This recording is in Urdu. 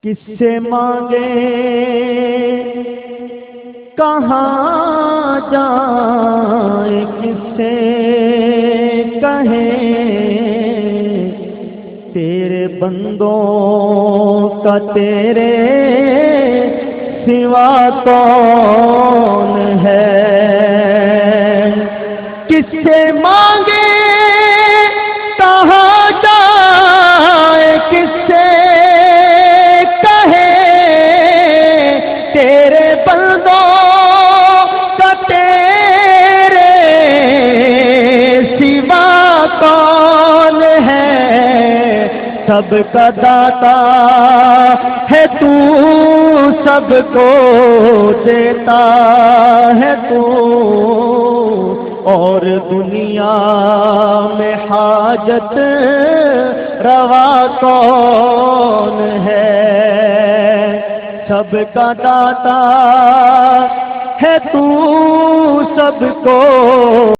کس سے مانگے کہاں جائیں، کس سے کہیں تیرے بندوں کا تیرے سوا کون ہے؟ کس سے مانگے کہاں جائیں، کس سے کہے تیرے بندوں کا تیرے سوا کون ہے؟ سب کا داتا ہے تو، سب کو دیتا ہے تو، اور دنیا میں حاجت روا کون ہے؟ سب کا داتا ہے تو، سب کو